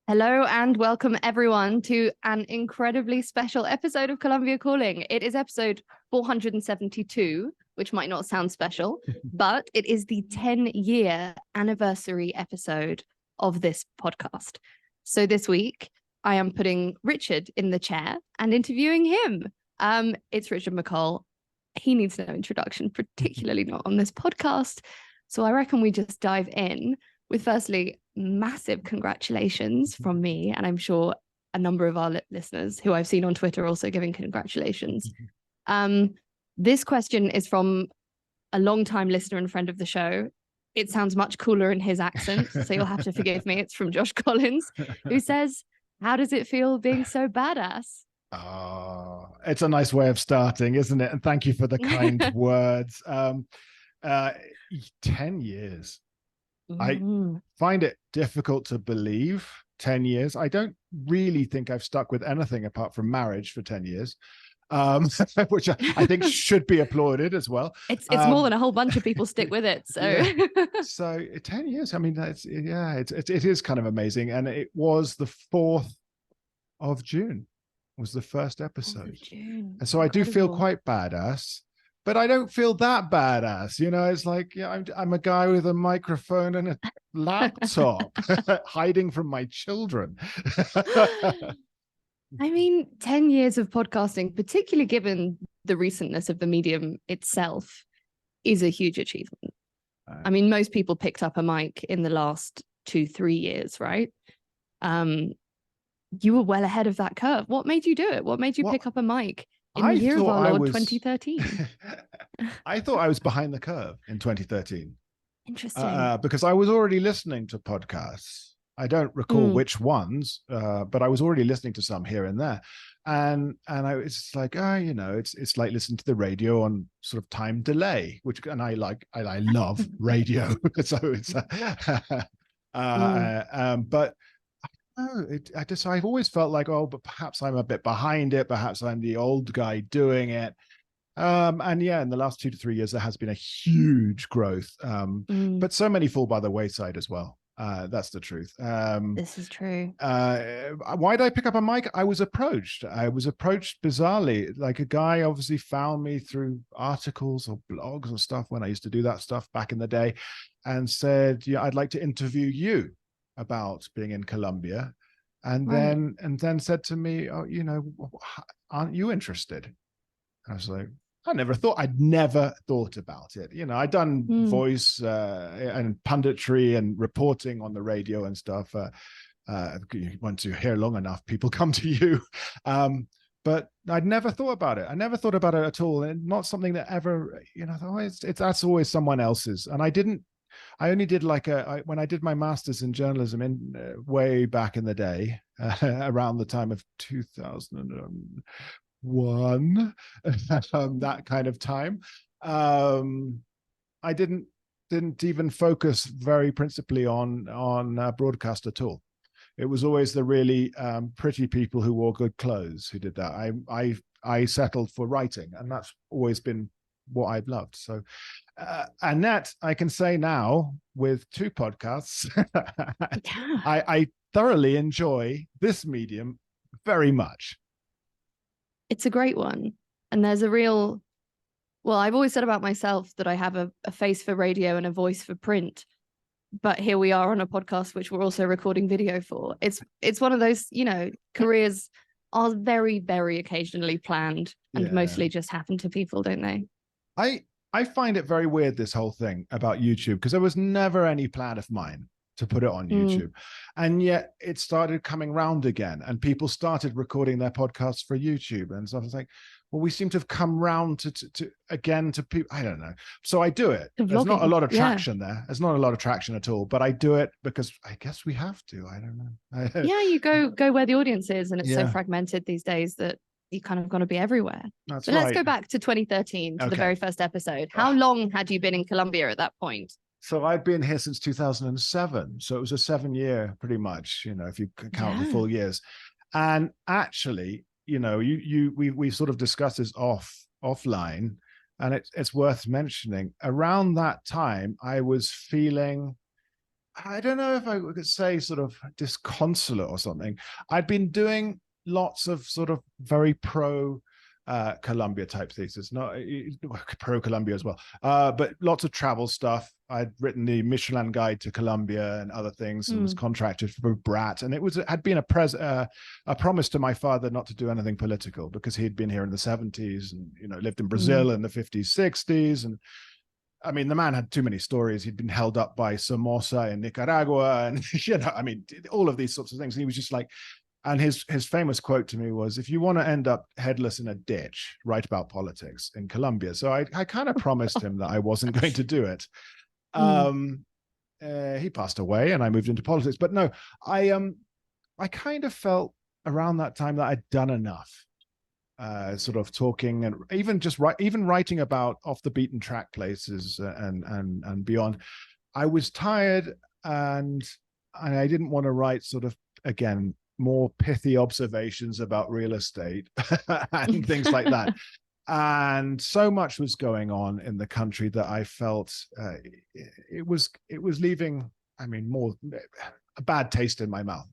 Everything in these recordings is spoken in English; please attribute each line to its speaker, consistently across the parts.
Speaker 1: Hello and welcome everyone to an incredibly special episode of Colombia Calling. It is episode 472, which might not sound special, but it is the 10-year anniversary episode of this podcast. So this week, I am putting Richard in the chair and interviewing him. It's Richard McColl. He needs no introduction, particularly not on this podcast. So I reckon we just dive in with firstly, massive congratulations from me. And I'm sure a number of our listeners who I've seen on Twitter also giving congratulations. This question is from a long-time listener and friend of the show. It sounds much cooler in his accent, so you'll have to forgive me. It's from Josh Collins, who says, "How does it feel being so badass?"
Speaker 2: Oh, it's a nice way of starting, isn't it? And thank you for the kind words. 10 years. I find it difficult to believe 10 years. I don't really think I've stuck with anything apart from marriage for 10 years, which I think should be applauded as well.
Speaker 1: It's more than a whole bunch of people stick with it. So,
Speaker 2: yeah. So 10 years, I mean, it is kind of amazing. And it was the 4th of June was the first episode. And so I do feel quite badass. But I don't feel that badass, you know. It's like, yeah, I'm a guy with a microphone and a laptop, hiding from my children.
Speaker 1: I mean, 10 years of podcasting, particularly given the recentness of the medium itself, is a huge achievement. I mean, most people picked up a mic in the last 2-3 years, right? You were well ahead of that curve. What made you do it? What made you pick up a mic in the year of our Lord 2013?
Speaker 2: I thought I was behind the curve in 2013.
Speaker 1: Interesting.
Speaker 2: Because I was already listening to podcasts. I don't recall which ones, but I was already listening to some here and there. And it's like, you know, it's like listening to the radio on sort of time delay, and I love radio. So it's, but I've always felt like, but perhaps I'm a bit behind it. Perhaps I'm the old guy doing it. And yeah, in the last 2 to 3 years, there has been a huge growth. But so many fall by the wayside as well. That's the truth.
Speaker 1: This is true.
Speaker 2: Why did I pick up a mic? I was approached bizarrely. Like a guy obviously found me through articles or blogs or stuff when I used to do that stuff back in the day, and said, "Yeah, I'd like to interview you about being in Colombia," and then said to me, "Oh, you know, aren't you interested?" And I was like, I'd never thought about it. You know, I'd done voice and punditry and reporting on the radio and stuff. Once you're here long enough, people come to you. But I'd never thought about it. I never thought about it at all. And not something that ever, you know, that's always someone else's. And I only did when I did my master's in journalism way back in the day, around the time of 2001, that kind of time. I didn't even focus very principally on broadcast at all. It was always the really pretty people who wore good clothes who did that. I settled for writing, and that's always been what I've loved. So, and that I can say now with 2 podcasts, I thoroughly enjoy this medium very much.
Speaker 1: It's a great one. And there's I've always said about myself that I have a face for radio and a voice for print. But here we are on a podcast, which we're also recording video for. It's one of those, you know, careers are very, very occasionally planned and mostly just happen to people, don't they?
Speaker 2: I find it very weird, this whole thing about YouTube, because there was never any plan of mine to put it on YouTube. And yet it started coming round again, and people started recording their podcasts for YouTube. And so I was like, well, we seem to have come round to people. I don't know. So I do it. There's not a lot of traction there. There's not a lot of traction at all, but I do it because I guess we have to. I don't know.
Speaker 1: Yeah, you go where the audience is, and it's so fragmented these days that you kind of got to be everywhere. But let's go back to 2013, to the very first episode. How long had you been in Colombia at that point?
Speaker 2: So I'd been here since 2007. So it was a 7-year, pretty much, you know, if you count the full years. And actually, you know, we sort of discussed this offline, and it's worth mentioning. Around that time, I was feeling I don't know if I could say sort of disconsolate or something. I'd been doing lots of sort of very pro Colombia type thesis, not pro Colombia as well, but lots of travel stuff. I'd written the Michelin Guide to Colombia and other things, and was contracted for Brat, and had been a promise to my father not to do anything political, because he'd been here in the 70s and lived in Brazil in the 50s, 60s, and I mean, the man had too many stories. He'd been held up by Somoza in Nicaragua, and I mean, all of these sorts of things. And he was just like, and his famous quote to me was, "If you want to end up headless in a ditch, write about politics in Colombia." So I kind of promised him that I wasn't going to do it. He passed away, and I moved into politics. But no, I kind of felt around that time that I'd done enough. Sort of talking and even writing about off the beaten track places and beyond. I was tired, and I didn't want to write sort of, again, more pithy observations about real estate and things like that. And so much was going on in the country that I felt it was leaving, I mean, more a bad taste in my mouth.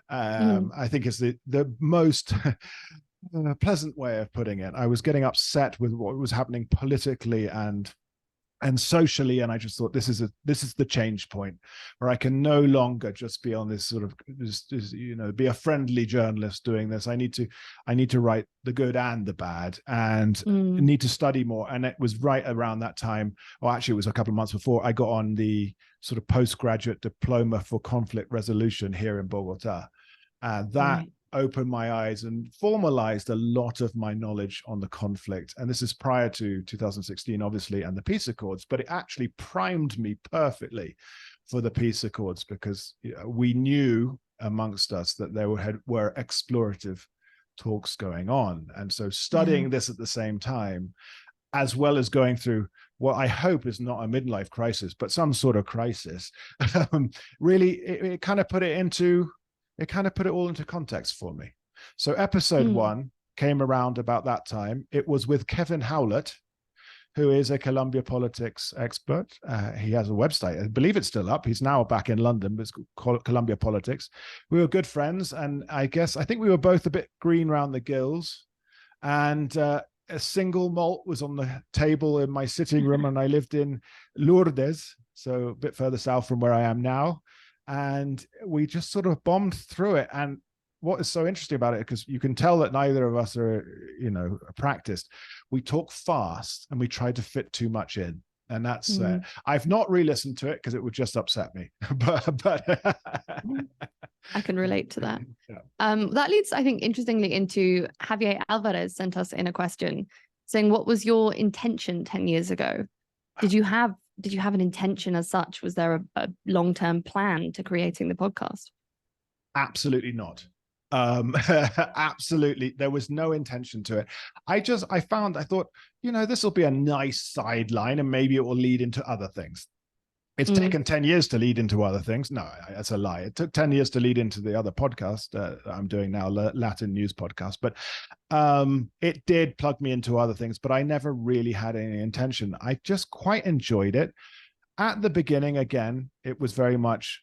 Speaker 2: I think is the most pleasant way of putting it. I was getting upset with what was happening politically and socially, and I just thought, this is the change point where I can no longer just be on this sort of be a friendly journalist doing this. I need to write the good and the bad, and need to study more. And it was right around that time, or actually it was a couple of months before, I got on the sort of postgraduate diploma for conflict resolution here in Bogota. That opened my eyes and formalized a lot of my knowledge on the conflict. And this is prior to 2016, obviously, and the peace accords, but it actually primed me perfectly for the peace accords, because we knew amongst us that there were explorative talks going on. And so studying this at the same time, as well as going through what I hope is not a midlife crisis, but some sort of crisis, really, it kind of put it all into context for me. So episode 1 came around about that time. It was with Kevin Howlett, who is a Colombia politics expert. He has a website. I believe it's still up. He's now back in London, but it's called Colombia Politics. We were good friends, and I think we were both a bit green around the gills. And a single malt was on the table in my sitting room, and I lived in Lourdes, so a bit further south from where I am now. And we just sort of bombed through it. And what is so interesting about it, because you can tell that neither of us are, practiced. We talk fast and we try to fit too much in. And that's, I've not re-listened to it because it would just upset me. but
Speaker 1: I can relate to that. That leads, I think, interestingly into Javier Alvarez sent us in a question saying, what was your intention 10 years ago? Did you have an intention as such? Was there a long-term plan to creating the podcast?
Speaker 2: Absolutely not. Absolutely. There was no intention to it. I thought, this will be a nice sideline and maybe it will lead into other things. It's taken 10 years to lead into other things. No, that's a lie. It took 10 years to lead into the other podcast I'm doing now, Latin news podcast. But it did plug me into other things, but I never really had any intention. I just quite enjoyed it. At the beginning, again, it was very much,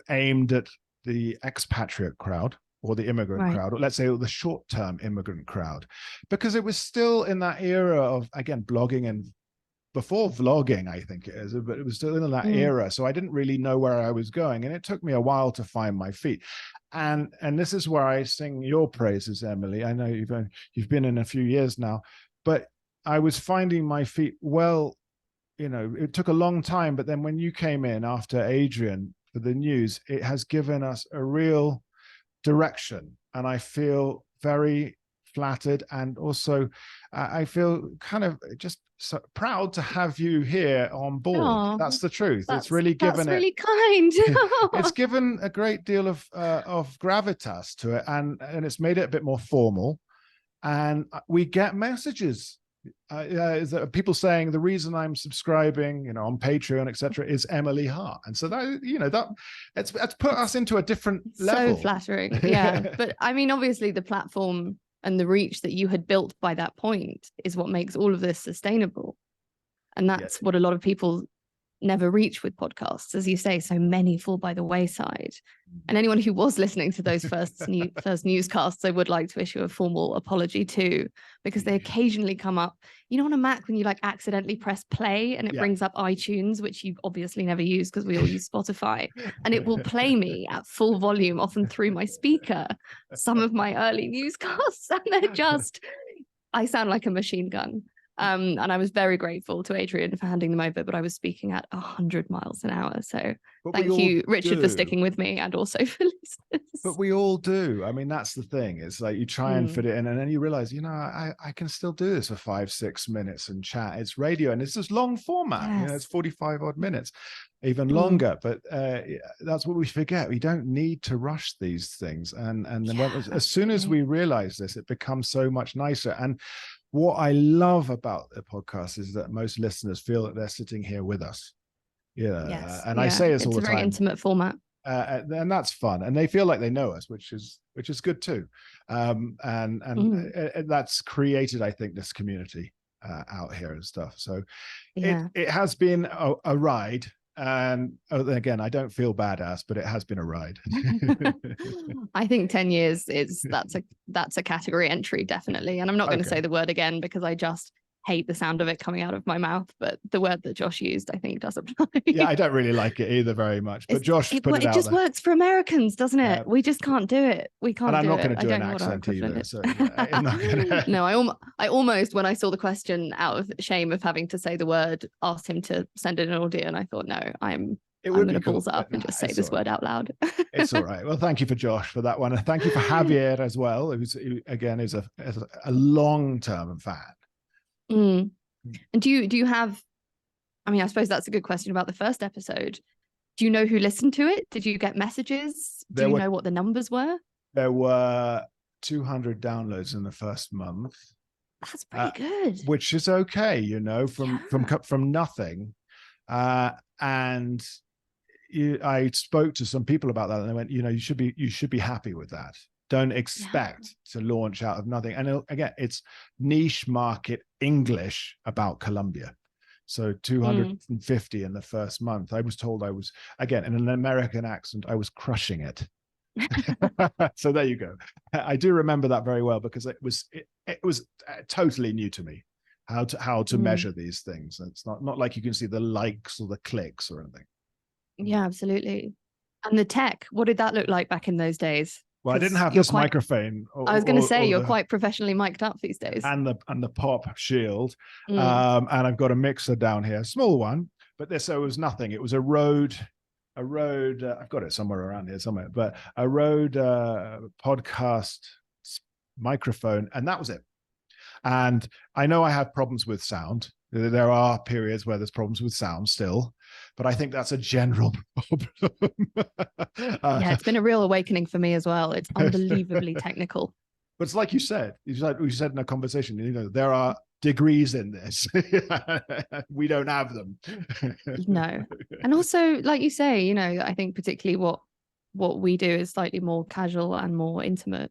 Speaker 2: aimed at the expatriate crowd or the immigrant crowd, or let's say the short-term immigrant crowd, because it was still in that era of, again, blogging and before vlogging, I think it is, but it was still in that era. So I didn't really know where I was going. And it took me a while to find my feet. And this is where I sing your praises, Emily. I know you've been in a few years now, but I was finding my feet. Well, it took a long time, but then when you came in after Adrian for the news, it has given us a real direction. And I feel very flattered, and also I feel kind of just so proud to have you here on board.
Speaker 1: Oh,
Speaker 2: that's the truth. It's really given
Speaker 1: really kind.
Speaker 2: It's given a great deal of gravitas to it, and it's made it a bit more formal. And we get messages. Is that people saying the reason I'm subscribing, on Patreon, etc., is Emily Hart, and so that it's put us into a different level.
Speaker 1: So flattering, yeah. But I mean, obviously, the platform and the reach that you had built by that point is what makes all of this sustainable, and that's what a lot of people never reach with podcasts. As you say, so many fall by the wayside. And anyone who was listening to those first newscasts, I would like to issue a formal apology to, because they occasionally come up, you know, on a Mac when you like accidentally press play and it brings up iTunes, which you obviously never use because we all use Spotify, and it will play me at full volume, often through my speaker, some of my early newscasts, and they're just, I sound like a machine gun. And I was very grateful to Adrian for handing them over, but I was speaking at 100 miles an hour. So thank you, Richard, for sticking with me, and also for listeners.
Speaker 2: But we all do. I mean, that's the thing. It's like you try and fit it in, and then you realize, you know, I can still do this for 5-6 minutes and chat. It's radio, and it's just long format. You know, it's 45 odd minutes, even longer. But that's what we forget. We don't need to rush these things. And then as soon as we realize this, it becomes so much nicer. And what I love about the podcast is that most listeners feel that they're sitting here with us. I say this all the time. It's a very
Speaker 1: intimate format.
Speaker 2: And that's fun, and they feel like they know us, which is good too. That's created, I think, this community out here and stuff. So it has been a ride. And again, I don't feel badass, but it has been a ride.
Speaker 1: I think 10 years that's a category entry, definitely. And I'm not going to say the word again because I just hate the sound of it coming out of my mouth, but the word that Josh used, I think, does apply.
Speaker 2: Yeah, I don't really like it either very much, but Josh put it out
Speaker 1: just
Speaker 2: there.
Speaker 1: Works for Americans, doesn't it? We just can't do it. We can't.
Speaker 2: And I'm
Speaker 1: do
Speaker 2: not
Speaker 1: it.
Speaker 2: going to do an accent either. So I'm not gonna...
Speaker 1: No, I almost, when I saw the question, out of shame of having to say the word, asked him to send in an audio, and I thought, no, I'm going to balls up and just say this word out loud.
Speaker 2: It's all right. Well, thank you for Josh for that one, and thank you for Javier as well, who again is a long-term fan.
Speaker 1: And do you have, I mean, I suppose that's a good question about the first episode. Do you know who listened to it? Did you get messages? Do you know what the numbers were?
Speaker 2: There were 200 downloads in the first month.
Speaker 1: That's pretty good.
Speaker 2: Which is okay, you know, from nothing. And I spoke to some people about that, and they went, you know, you should be happy with that. Don't expect to launch out of nothing. And again, it's niche market English about Colombia. So 250 in the first month. I was told I was, again, in an American accent, I was crushing it. So there you go. I do remember that very well because it was totally new to me how to measure these things. And it's not like you can see the likes or the clicks or anything.
Speaker 1: Yeah, absolutely. And the tech, what did that look like back in those days?
Speaker 2: Well, I didn't have this microphone.
Speaker 1: I was going to say you're quite professionally mic'd up these days.
Speaker 2: And the pop shield. And I've got a mixer down here, a small one, but this was nothing. It was a Rode, I've got it somewhere around here somewhere, but a Rode podcast microphone, and that was it. And I know I have problems with sound. There are periods where there's problems with sound still, but I think that's a general problem.
Speaker 1: It's been a real awakening for me as well. It's unbelievably technical.
Speaker 2: But it's like you said in a conversation, you know, there are degrees in this. We don't have them.
Speaker 1: No. And also, like you say, you know, I think particularly what we do is slightly more casual and more intimate.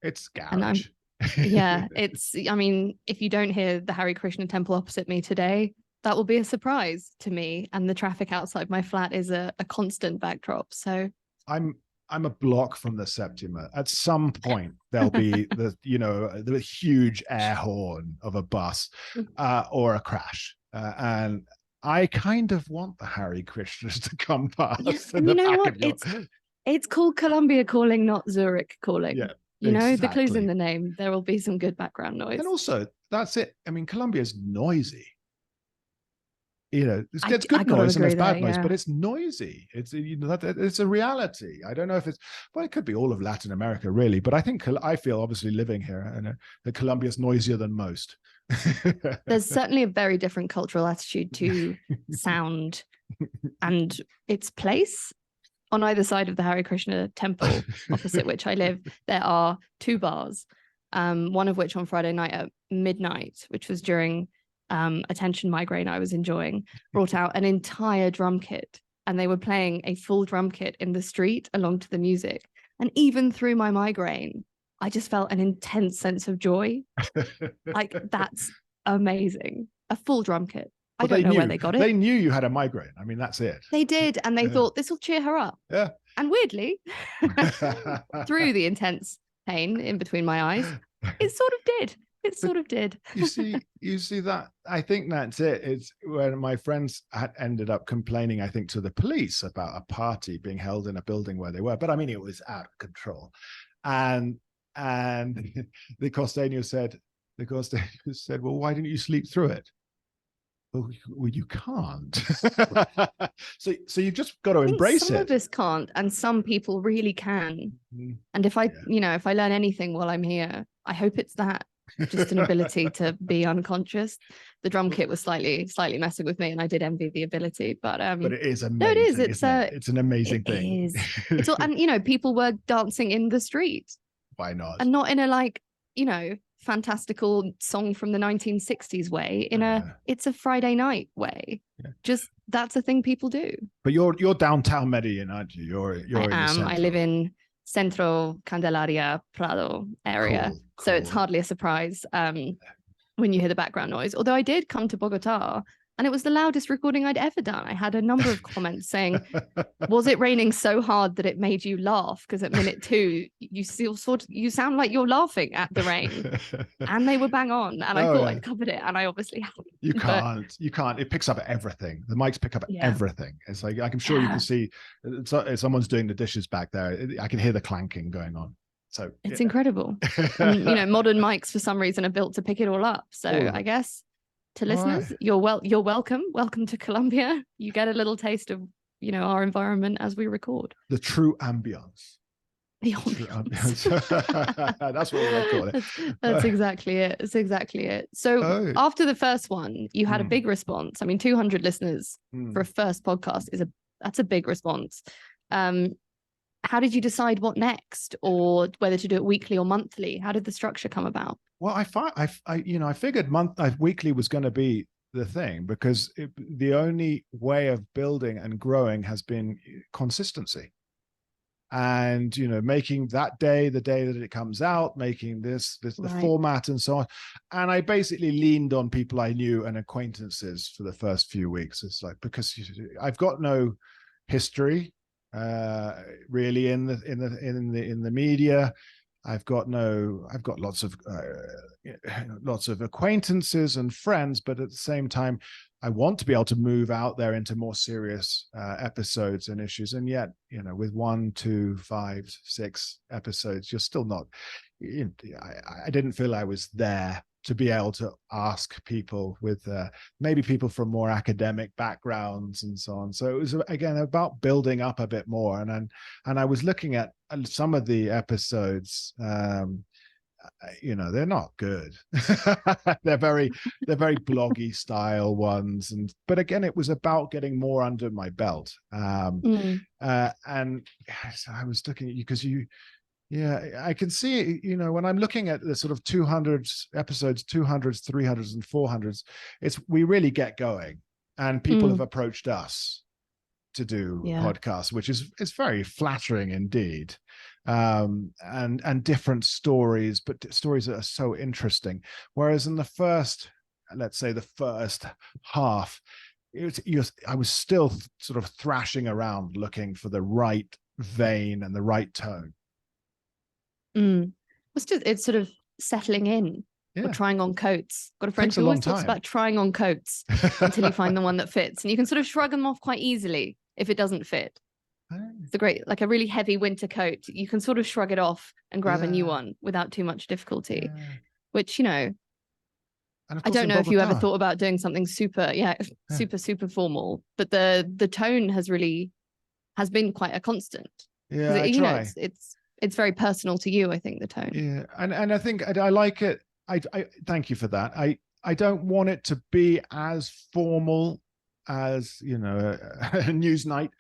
Speaker 2: It's garage.
Speaker 1: I mean, if you don't hear the Hare Krishna temple opposite me today, that will be a surprise to me. And the traffic outside my flat is a constant backdrop. So
Speaker 2: I'm a block from the Septima. At some point, there'll be the huge air horn of a bus or a crash. And I kind of want the Hare Krishnas to come past.
Speaker 1: Yes, and you know what? It's called Colombia Calling, not Zurich Calling. Yeah. You know, exactly. The clue's in the name. There will be some good background noise.
Speaker 2: And also, that's it. I mean, Colombia's noisy. You know, it's good noise and there's bad noise, but it's noisy. It's, you know, it's a reality. I don't know if it could be all of Latin America, really. But I feel obviously living here, and that Colombia's noisier than most.
Speaker 1: There's certainly a very different cultural attitude to sound and its place. On either side of the Hare Krishna temple, opposite which I live, there are 2 bars, one of which on Friday night at midnight, which was during a tension migraine I was enjoying, brought out an entire drum kit, and they were playing a full drum kit in the street along to the music. And even through my migraine, I just felt an intense sense of joy. Like, that's amazing. A full drum kit. I don't know where they got it.
Speaker 2: They knew you had a migraine. I mean, that's it.
Speaker 1: They did. And they thought this will cheer her up.
Speaker 2: Yeah.
Speaker 1: And weirdly, through the intense pain in between my eyes, it sort of did. It sort of did.
Speaker 2: you see that? I think that's it. It's when my friends had ended up complaining, I think, to the police about a party being held in a building where they were. But I mean, it was out of control. And the costeño said, well, why didn't you sleep through it? Well, you can't. so you've just got to embrace it.
Speaker 1: Some of us can't, and some people really can. And if I learn anything while I'm here, I hope it's that. Just an ability to be unconscious. The drum kit was slightly messing with me, and I did envy the ability. But it is amazing. No, it is.
Speaker 2: It's an amazing thing.
Speaker 1: It's all, and people were dancing in the street.
Speaker 2: Why not?
Speaker 1: And not in a fantastical song from the 1960s way, it's a Friday night way. Just that's a thing people do. But
Speaker 2: you're downtown Medellin, aren't you?
Speaker 1: I live in Centro Candelaria Prado area. Cool. So it's hardly a surprise when you hear the background noise. Although I did come to Bogota and it was the loudest recording I'd ever done. I had a number of comments saying, was it raining so hard that it made you laugh? Because at minute 2, you still you sound like you're laughing at the rain. And they were bang on. And I thought I'd covered it. And I obviously haven't.
Speaker 2: You can't. It picks up everything. The mics pick up everything. It's like, I'm sure you can see someone's doing the dishes back there. I can hear the clanking going on. So
Speaker 1: it's incredible. And, modern mics for some reason are built to pick it all up. So I guess to listeners, you're welcome. Welcome to Colombia. You get a little taste of, our environment as we record.
Speaker 2: The true ambience.
Speaker 1: The ambience.
Speaker 2: That's what we're call it.
Speaker 1: That's exactly it. That's exactly it. So after the first one, you had a big response. I mean, 200 listeners for a first podcast that's a big response. How did you decide what next, or whether to do it weekly or monthly? How did the structure come about?
Speaker 2: Well, I figured weekly was going to be the thing, because the only way of building and growing has been consistency. And, making that day, the day that it comes out, making this the format and so on. And I basically leaned on people I knew and acquaintances for the first few weeks. It's like, because I've got no history really in the media. I've got lots of acquaintances and friends, but at the same time, I want to be able to move out there into more serious episodes and issues. And yet, with 1, 2, 5, 6 episodes, you're still not. I didn't feel I was there to be able to ask people with maybe people from more academic backgrounds and so on. So it was, again, about building up a bit more. And I was looking at some of the episodes, they're not good. they're very bloggy style ones. But again, it was about getting more under my belt. And so I was looking at you because I can see, when I'm looking at the sort of 200 episodes, 200s, 300s, and 400s, we really get going, and people have approached us to do podcasts, which is very flattering indeed. And different stories, but stories that are so interesting. Whereas in the first half, I was still sort of thrashing around looking for the right vein and the right tone.
Speaker 1: It's sort of settling in or trying on coats. Got a friend who always talks about trying on coats until you find the one that fits, and you can sort of shrug them off quite easily if it doesn't fit. It's like a really heavy winter coat. You can sort of shrug it off and grab a new one without too much difficulty, which, I don't know if you ever thought about doing something super formal, but the tone has been quite a constant.
Speaker 2: Yeah,
Speaker 1: it's very personal to you, I think, the tone.
Speaker 2: Yeah, and I think I like it. I thank you for that. I don't want it to be as formal as a news night.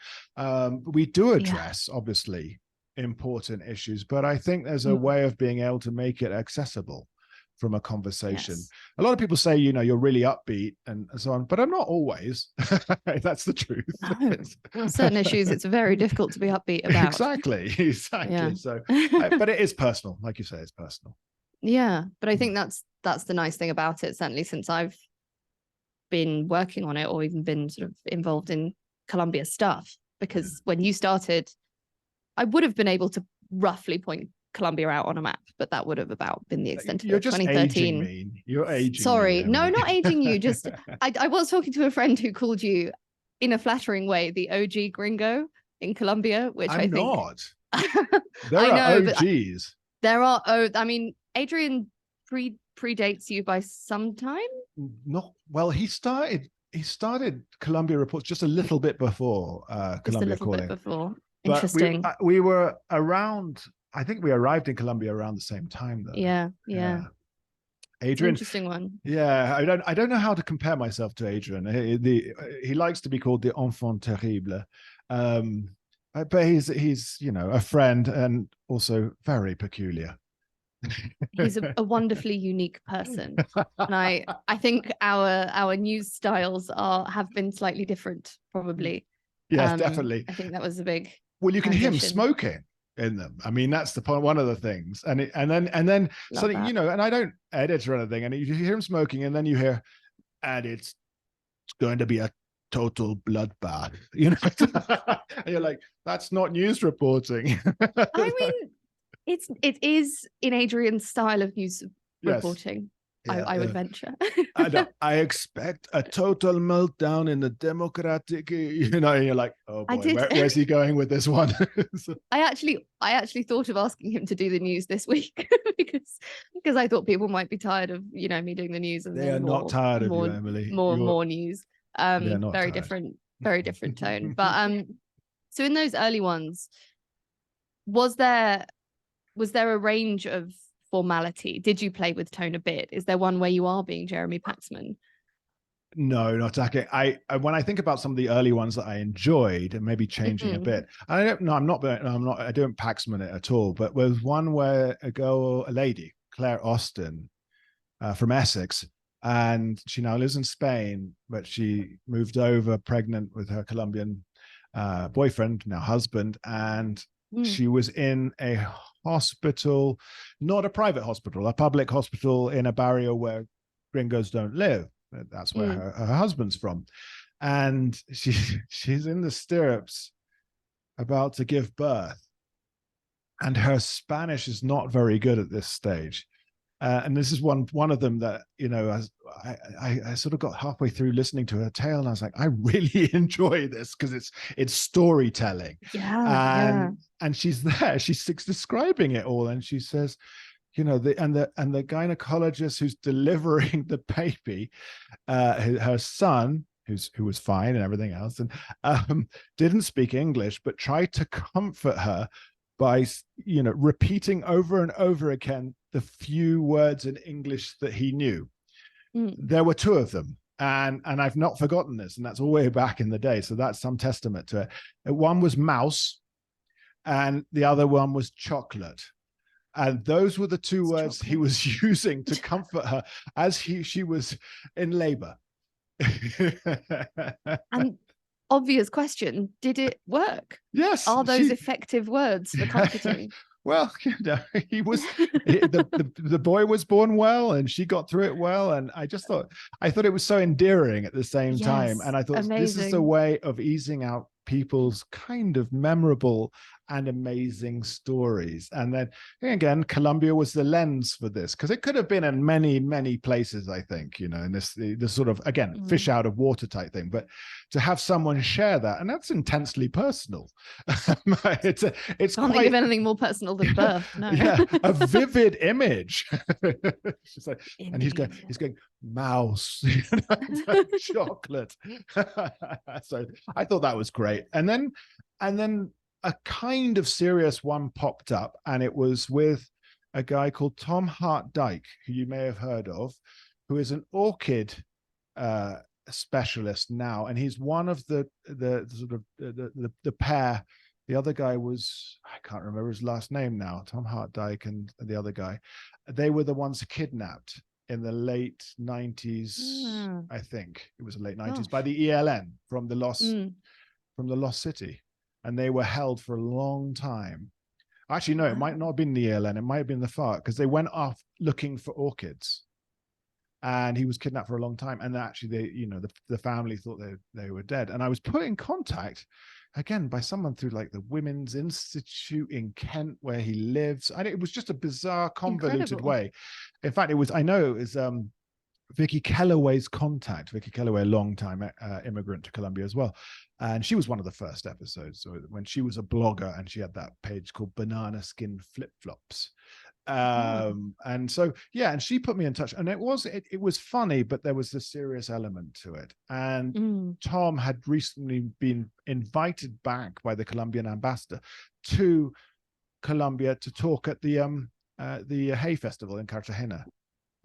Speaker 2: We do address obviously important issues, but I think there's a way of being able to make it accessible from a conversation. A lot of people say, you're really upbeat and so on, but I'm not always. That's the truth.
Speaker 1: No. Certain issues, it's very difficult to be upbeat about.
Speaker 2: Exactly.
Speaker 1: Yeah.
Speaker 2: So, but it is personal. Like you say, it's personal.
Speaker 1: Yeah. But I think that's the nice thing about it, certainly since I've been working on it or even been sort of involved in Colombia stuff, because when you started, I would have been able to roughly point Colombia out on a map, but that would have about been the extent of
Speaker 2: You're
Speaker 1: it.
Speaker 2: just
Speaker 1: 2013.
Speaker 2: aging me. You're aging
Speaker 1: Sorry,
Speaker 2: me,
Speaker 1: no,
Speaker 2: Emily.
Speaker 1: not aging you. Just I was talking to a friend who called you in a flattering way the OG gringo in Colombia, which I
Speaker 2: I'm
Speaker 1: think
Speaker 2: not. There
Speaker 1: I
Speaker 2: are
Speaker 1: know, but
Speaker 2: OGs.
Speaker 1: there are. Oh, I mean, Adrian predates you by some time.
Speaker 2: Not well. He started Columbia Reports just a little bit before
Speaker 1: Just a
Speaker 2: Columbia
Speaker 1: little
Speaker 2: Calling.
Speaker 1: bit before.
Speaker 2: But
Speaker 1: Interesting.
Speaker 2: we were around. I think we arrived in Colombia around the same time, though.
Speaker 1: Yeah.
Speaker 2: Adrian,
Speaker 1: It's an interesting one.
Speaker 2: yeah, I don't know how to compare myself to Adrian. He likes to be called the enfant terrible, but he's a friend and also very peculiar.
Speaker 1: He's a wonderfully unique person, and I think our news styles have been slightly different, probably.
Speaker 2: Yes, definitely.
Speaker 1: I think that was a big.
Speaker 2: Well, you can hear him
Speaker 1: transition.
Speaker 2: smoking in them. I mean, that's the point. One of the things, and then
Speaker 1: Love
Speaker 2: so
Speaker 1: that.
Speaker 2: and I don't edit or anything, and you hear him smoking, and then you hear, and it's going to be a total bloodbath, and you're like, that's not news reporting.
Speaker 1: I mean, it is in Adrian's style of news reporting.
Speaker 2: Yeah,
Speaker 1: I would venture.
Speaker 2: I expect a total meltdown in the democratic, and you're like, oh boy, where's he going with this one?
Speaker 1: I actually thought of asking him to do the news this week because I thought people might be tired of me doing the news, and
Speaker 2: they are not tired of you, Emily.
Speaker 1: More news.
Speaker 2: Very tired.
Speaker 1: very different tone. But so in those early ones, was there a range of formality? Did you play with tone a bit? Is there one where you are being Jeremy Paxman?
Speaker 2: No, not exactly. I when I think about some of the early ones that I enjoyed, and maybe changing a bit. I don't. No, I'm not. I don't Paxman it at all. But there was one where a lady, Claire Austin, from Essex, and she now lives in Spain, but she moved over pregnant with her Colombian boyfriend, now husband, and she was in a hospital, not a private hospital, a public hospital in a barrio where gringos don't live. That's where her husband's from. And she's in the stirrups about to give birth. And her Spanish is not very good at this stage. And this is one of them that, I sort of got halfway through listening to her tale, and I was like, I really enjoy this because it's storytelling. And she's there, she's describing it all, and she says, the gynecologist who's delivering the baby, her son, who was fine and everything else, and didn't speak English, but tried to comfort her by repeating over and over again the few words in English that he knew. There were two of them, and I've not forgotten this, and that's all way back in the day, so that's some testament to it. One was mouse, and the other one was chocolate, and those were the two words he was using to comfort her as she was in labor.
Speaker 1: And obvious question, did it work?
Speaker 2: Yes.
Speaker 1: Are those effective words for comforting?
Speaker 2: Well, he was the boy was born well, and she got through it well, and I thought it was so endearing at the same time, and I thought this is a way of easing out people's kind of memorable and amazing stories. And then again, Colombia was the lens for this, because it could have been in many places, I think, in this sort of, again, fish out of water type thing, but to have someone share that, and that's intensely personal. It's
Speaker 1: can't think of anything more personal than birth. No.
Speaker 2: Yeah, a vivid image. She's like, and he's going mouse, chocolate. So I thought that was great. And then a kind of serious one popped up, and it was with a guy called Tom Hart-Dyke, who you may have heard of, who is an orchid specialist now, and he's one of the sort of the pair. The other guy was, I can't remember his last name now, Tom Hart-Dyke, and the other guy, they were the ones kidnapped in the late 90s. I think it was the late 90s by the ELN from the Lost City, and they were held for a long time. Actually, no, it might not have been the ELN, it might have been the FARC, because they went off looking for orchids, and he was kidnapped for a long time. And actually, the family thought they were dead. And I was put in contact again by someone through like the Women's Institute in Kent, where he lives. And it was just a bizarre, convoluted way. In fact, it was Vicky Kellaway's contact. Vicky Kellaway, a long-time immigrant to Colombia as well. And she was one of the first episodes. So when she was a blogger, and she had that page called Banana Skin Flip Flops. And so, yeah, and she put me in touch, and it was funny, but there was the serious element to it. And Tom had recently been invited back by the Colombian ambassador to Colombia to talk at the Hay Festival in Cartagena.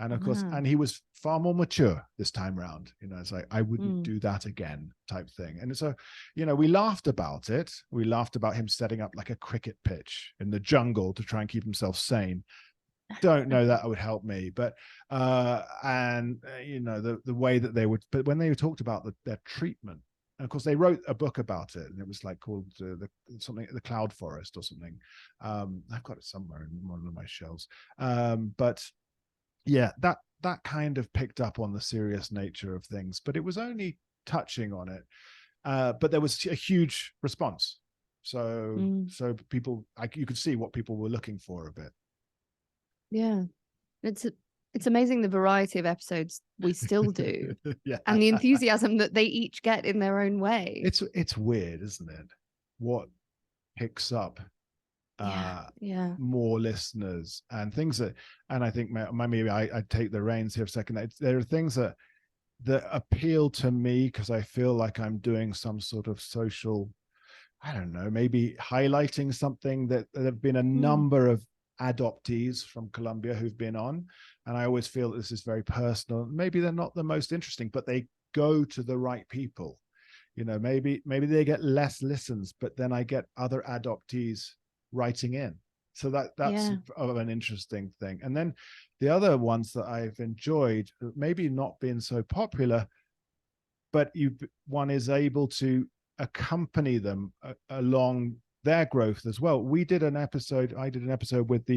Speaker 2: And of course, and he was far more mature this time around. It's like, I wouldn't do that again type thing. And so, we laughed about it. We laughed about him setting up like a cricket pitch in the jungle to try and keep himself sane. Don't know that would help me, but the way that they would, but when they talked about their treatment, and of course they wrote a book about it, and it was like called the Cloud Forest or something. I've got it somewhere in one of my shelves. But yeah, that kind of picked up on the serious nature of things, but it was only touching on it. But there was a huge response. So people, you could see what people were looking for a bit.
Speaker 1: Yeah, it's amazing the variety of episodes we still do, and the enthusiasm that they each get in their own way.
Speaker 2: It's weird, isn't it? What picks up more listeners and things and I think maybe I take the reins here for a second. There are things that appeal to me because I feel like I'm doing some sort of social, I don't know, maybe highlighting something that there have been a number of adoptees from Colombia who've been on, and I always feel that this is very personal. Maybe they're not the most interesting, but they go to the right people. Maybe they get less listens, but then I get other adoptees writing in, so that's of an interesting thing. And then the other ones that I've enjoyed, maybe not being so popular, but one is able to accompany them along their growth as well. I did an episode with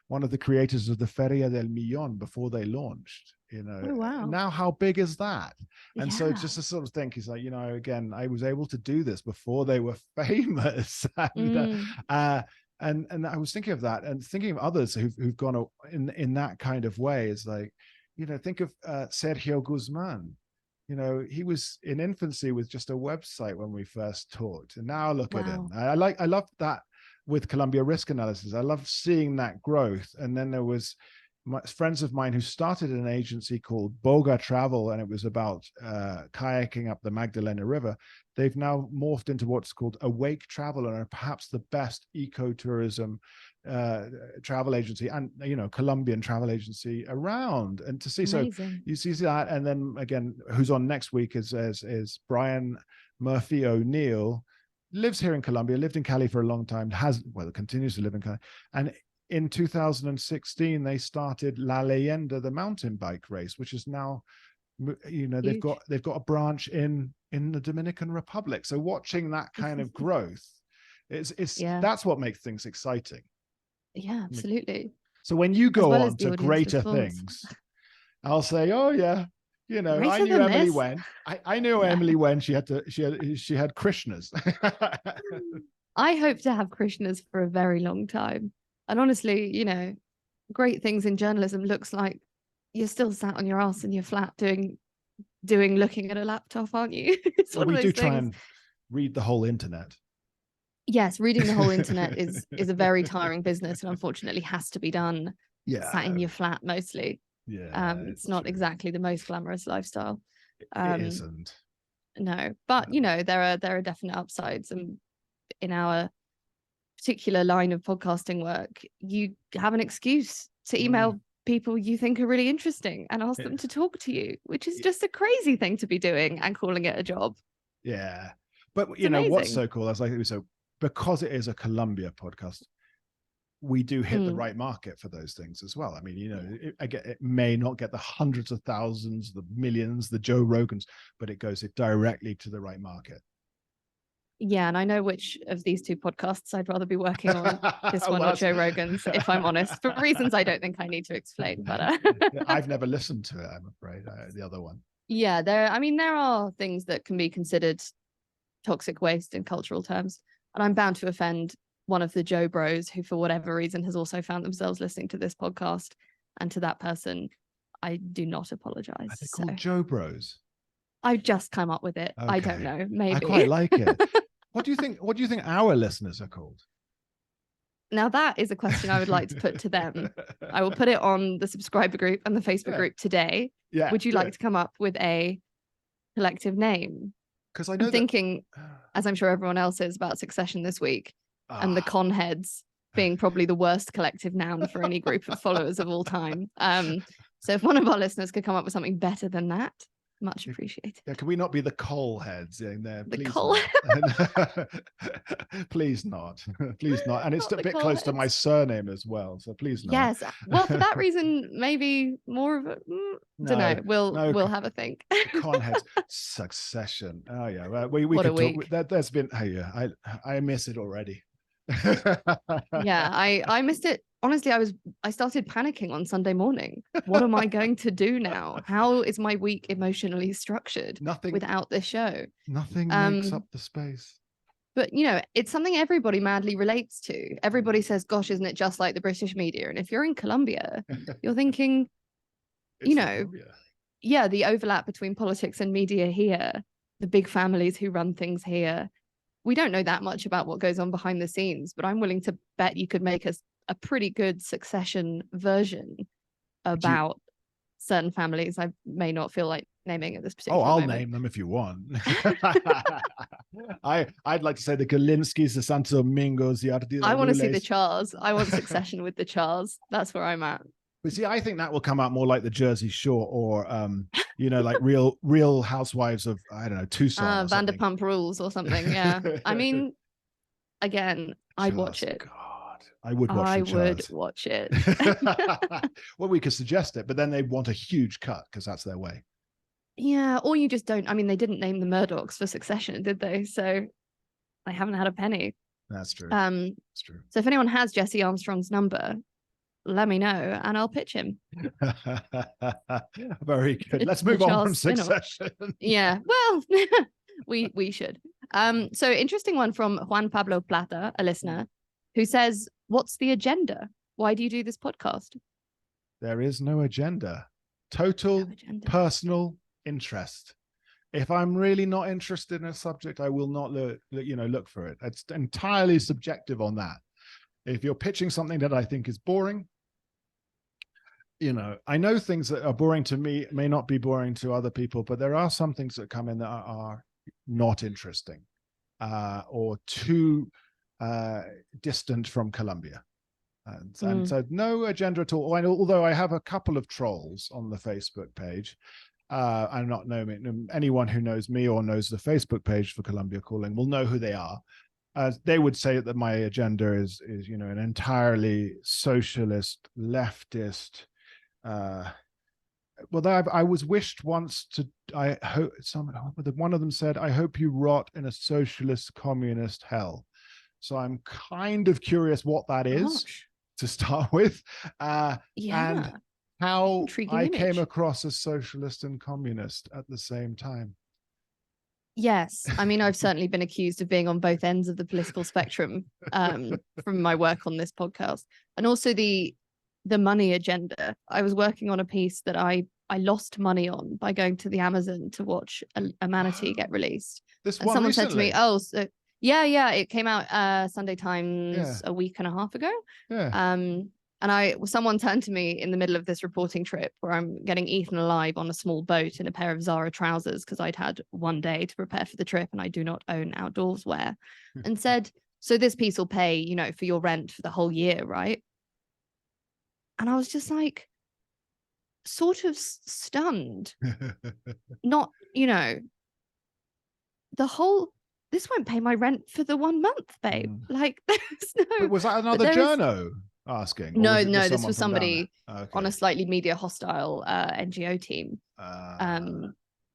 Speaker 2: one of the creators of the Feria del Millón before they launched.
Speaker 1: Oh, wow.
Speaker 2: Now how big is that? And so just to sort of think, is like, again, I was able to do this before they were famous. And I was thinking of that, and thinking of others who've gone in that kind of way. Is like, think of Sergio Guzman. He was in infancy with just a website when we first talked, and now look at him. I love that with Colombia Risk Analysis. I love seeing that growth. And then there was friends of mine who started an agency called Boga Travel, and it was about kayaking up the Magdalena River. They've now morphed into what's called Awake Travel, and are perhaps the best ecotourism travel agency and Colombian travel agency around. And to see, amazing. So you see that, and then again, who's on next week is Brian Murphy O'Neill. Lives here in Colombia, lived in Cali for a long time, continues to live in Cali. And in 2016, they started La Leyenda, the mountain bike race, which is now, they've got a branch in the Dominican Republic. So watching that kind of growth, that's what makes things exciting.
Speaker 1: Yeah, absolutely.
Speaker 2: So when you go on to greater things, I'll say, oh yeah, I knew Emily when I knew Emily when she had Krishnas.
Speaker 1: I hope to have Krishnas for a very long time. And honestly, great things in journalism looks like you're still sat on your ass in your flat looking at a laptop, aren't you? It's one of those things.
Speaker 2: Try and read the whole internet.
Speaker 1: Yes, reading the whole internet is a very tiring business, and unfortunately has to be done sat in your flat mostly.
Speaker 2: Yeah,
Speaker 1: it's not exactly the most glamorous lifestyle.
Speaker 2: It isn't.
Speaker 1: No, but there are definite upsides, and in our particular line of podcasting work, you have an excuse to email people you think are really interesting and ask them to talk to you, which is just a crazy thing to be doing and calling it a job.
Speaker 2: Yeah, but what's so cool? I was like, so because it is a Colombia podcast, we do hit the right market for those things as well. I mean, it may not get the hundreds of thousands, the millions, the Joe Rogans, but it goes directly to the right market.
Speaker 1: Yeah, and I know which of these two podcasts I'd rather be working on, this one or Joe Rogan's, if I'm honest, for reasons I don't think I need to explain. But
Speaker 2: I've never listened to it, I'm afraid, the other one.
Speaker 1: yeah, there are things that can be considered toxic waste in cultural terms. And I'm bound to offend one of the Joe Bros who, for whatever reason, has also found themselves listening to this podcast. And to that person, I do not apologize.
Speaker 2: Are they called Joe Bros?
Speaker 1: I've just come up with it.
Speaker 2: Okay.
Speaker 1: I don't know. Maybe.
Speaker 2: I quite like it. What do you think our listeners are called?
Speaker 1: Now that is a question I would like to put to them. I will put it on the subscriber group and the Facebook group today.
Speaker 2: Yeah.
Speaker 1: Would you like to come up with a collective name?
Speaker 2: Because I know
Speaker 1: I'm thinking, as I'm sure everyone else is, about Succession this week, and the con heads being probably the worst collective noun for any group of followers of all time. So if one of our listeners could come up with something better than that, much appreciated.
Speaker 2: Yeah, can we not be the Cole heads in there?
Speaker 1: The
Speaker 2: please
Speaker 1: Cole
Speaker 2: please not. Please not. And it's
Speaker 1: Not
Speaker 2: a
Speaker 1: the
Speaker 2: bit
Speaker 1: Cole
Speaker 2: close to my
Speaker 1: heads.
Speaker 2: surname as well. So please not.
Speaker 1: Yes. Well, for that reason, maybe more of a don't know. We'll have a think.
Speaker 2: Con heads. Succession. Oh yeah. Well, we
Speaker 1: What
Speaker 2: could
Speaker 1: a week.
Speaker 2: talk. There's been I miss it already.
Speaker 1: Yeah, I missed it. Honestly, I started panicking on Sunday morning. What am I going to do now? How is my week emotionally structured without this show?
Speaker 2: Nothing makes up the space.
Speaker 1: But it's something everybody madly relates to. Everybody says, gosh, isn't it just like the British media? And if you're in Colombia, you're thinking, yeah, the overlap between politics and media here, the big families who run things here. We don't know that much about what goes on behind the scenes, but I'm willing to bet you could make us a pretty good Succession version about certain families I may not feel like naming at this particular
Speaker 2: I'll
Speaker 1: moment.
Speaker 2: name them if you want. I'd like to say the Galinskis, the Santo Domingos, the Ardiles.
Speaker 1: I want to see the Chars. I want Succession with the Chars. That's where I'm at.
Speaker 2: But see, I think that will come out more like the Jersey Shore or, like real housewives of, I don't know, Tucson. Vanderpump
Speaker 1: Rules or something. Yeah. I mean, again, I'd watch it.
Speaker 2: God, I would watch it. Well, we could suggest it, but then they'd want a huge cut because that's their way.
Speaker 1: Yeah. Or you just don't. I mean, they didn't name the Murdochs for Succession, did they? So they haven't had a penny.
Speaker 2: That's true. That's true.
Speaker 1: So if anyone has Jesse Armstrong's number, let me know and I'll pitch him.
Speaker 2: Very good. Let's move on from Succession.
Speaker 1: Yeah, well, we should. So interesting one from Juan Pablo Plata, a listener, who says, what's the agenda? Why do you do this podcast?
Speaker 2: There is no agenda. Total personal interest. If I'm really not interested in a subject, I will not look for it. It's entirely subjective on that. If you're pitching something that I think is boring, I know things that are boring to me may not be boring to other people, but there are some things that come in that are not interesting or too distant from Colombia. And so no agenda at all. Although I have a couple of trolls on the Facebook page. I'm not knowing anyone who knows me or knows the Facebook page for Colombia Calling will know who they are. They would say that my agenda is an entirely socialist, leftist. I was wished once to. I hope one of them said, "I hope you rot in a socialist, communist hell." So I'm kind of curious what that is to start with, and how I came across as socialist and communist at the same time.
Speaker 1: Yes. I mean, I've certainly been accused of being on both ends of the political spectrum from my work on this podcast. And also the money agenda. I was working on a piece that I lost money on by going to the Amazon to watch a manatee get released. Someone recently said to me, "Oh, so, yeah, it came out Sunday Times a week and a half ago." Yeah. And someone turned to me in the middle of this reporting trip where I'm getting eaten alive on a small boat in a pair of Zara trousers because I'd had one day to prepare for the trip and I do not own outdoors wear, and said, "So this piece will pay, for your rent for the whole year, right?" And I was just like, sort of stunned. Not, this won't pay my rent for the 1 month, babe. Like, there's no.
Speaker 2: But was that another journo asking?
Speaker 1: No, this was somebody on a slightly media hostile NGO team.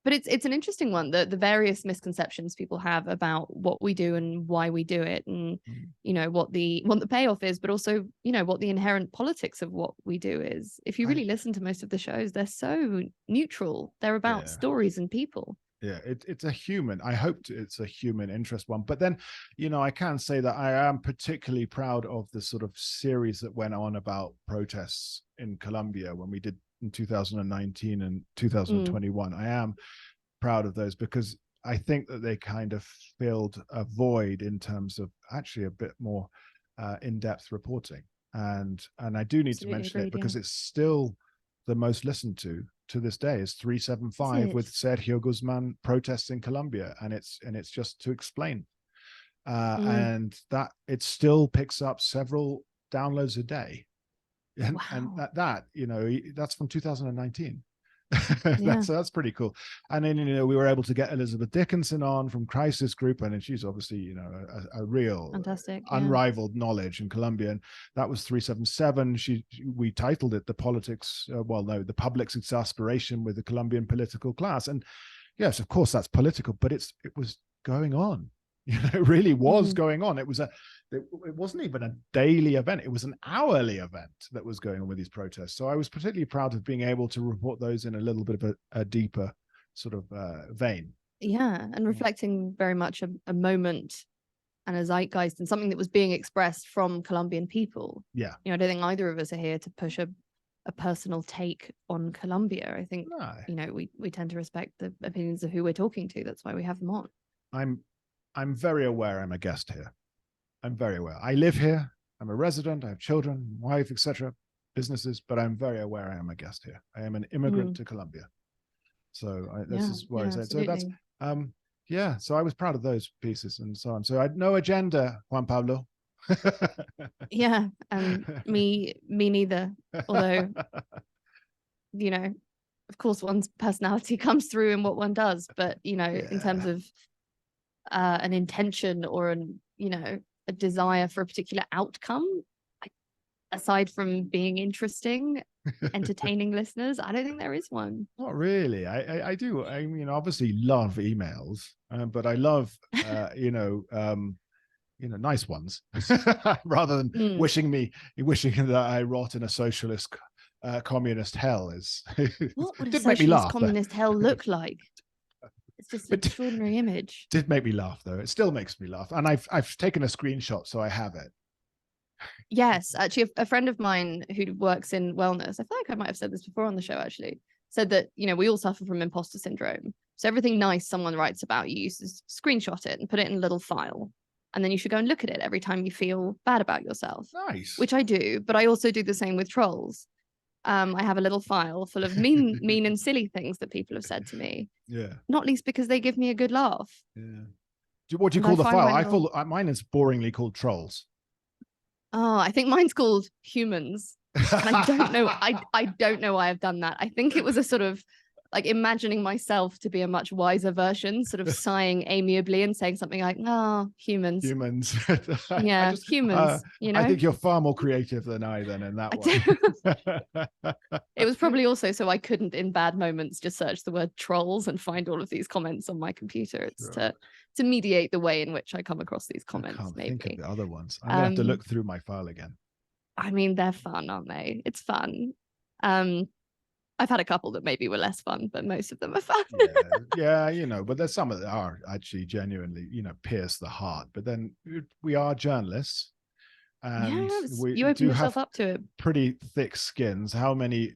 Speaker 1: But it's an interesting one, the various misconceptions people have about what we do and why we do it, and what the payoff is, but also what the inherent politics of what we do is. If you really listen to most of the shows, they're so neutral. They're about stories and people.
Speaker 2: Yeah, it's a human. I hope it's a human interest one. But then, I can say that I am particularly proud of the sort of series that went on about protests in Colombia when we did in 2019 and 2021. I am proud of those because I think that they kind of filled a void in terms of actually a bit more in-depth reporting. And I do need to mention it because it's still the most listened to this day is 375 with Sergio Guzman protests in Colombia, and it's just to explain and that it still picks up several downloads a day, and that's from 2019. That's pretty cool. And then we were able to get Elizabeth Dickinson on from Crisis Group, and she's obviously a real
Speaker 1: fantastic
Speaker 2: unrivaled knowledge in Colombia, and that was 377. We titled it the public's exasperation with the Colombian political class. And yes, of course that's political, but it was going on. It really was going on. It wasn't even a daily event. It was an hourly event that was going on with these protests. So I was particularly proud of being able to report those in a little bit of a deeper sort of vein.
Speaker 1: Yeah, and reflecting very much a moment and a zeitgeist and something that was being expressed from Colombian people.
Speaker 2: Yeah.
Speaker 1: I don't think either of us are here to push a personal take on Colombia. I think, we tend to respect the opinions of who we're talking to. That's why we have them on.
Speaker 2: I'm very aware I'm a guest here. I'm very aware. I live here. I'm a resident. I have children, wife, etc., businesses, but I'm very aware I am a guest here. I am an immigrant to Colombia. So this is where I said. So that's, so I was proud of those pieces and so on. So I had no agenda, Juan Pablo.
Speaker 1: Yeah, me neither. Although, of course, one's personality comes through in what one does. But, in terms of an intention or a desire for a particular outcome, aside from being interesting, entertaining listeners, I don't think there is one.
Speaker 2: Not really. I do. I mean, obviously love emails, but I love, nice ones rather than wishing that I rot in a socialist, communist hell.
Speaker 1: What would a socialist communist hell look like? It's just an extraordinary image.
Speaker 2: Did make me laugh though. It still makes me laugh, and I've taken a screenshot, so I have it.
Speaker 1: Yes, actually, a friend of mine who works in wellness, I feel like I might have said this before on the show, actually, said that we all suffer from imposter syndrome. So everything nice someone writes about you, screenshot it and put it in a little file, and then you should go and look at it every time you feel bad about yourself.
Speaker 2: Nice.
Speaker 1: Which I do, but I also do the same with trolls. I have a little file full of mean and silly things that people have said to me.
Speaker 2: Yeah.
Speaker 1: Not least because they give me a good laugh.
Speaker 2: Yeah. What do you call the file? Mine is boringly called trolls.
Speaker 1: Oh, I think mine's called humans. And I don't know. I don't know why I've done that. I think it was a sort of like imagining myself to be a much wiser version, sort of sighing amiably and saying something like, "Oh, humans."
Speaker 2: Humans.
Speaker 1: Yeah, humans.
Speaker 2: I think you're far more creative than I then in that one.
Speaker 1: It was probably also so I couldn't, in bad moments, just search the word trolls and find all of these comments on my computer. It's to mediate the way in which I come across these comments.
Speaker 2: I can't
Speaker 1: maybe
Speaker 2: think of the other ones. I'm gonna have to look through my file again.
Speaker 1: I mean, they're fun, aren't they? It's fun. I've had a couple that maybe were less fun, but most of them are fun.
Speaker 2: Yeah, but there's some that are actually genuinely, pierce the heart. But then we are journalists, and
Speaker 1: you open yourself up to it.
Speaker 2: Pretty thick skins. How many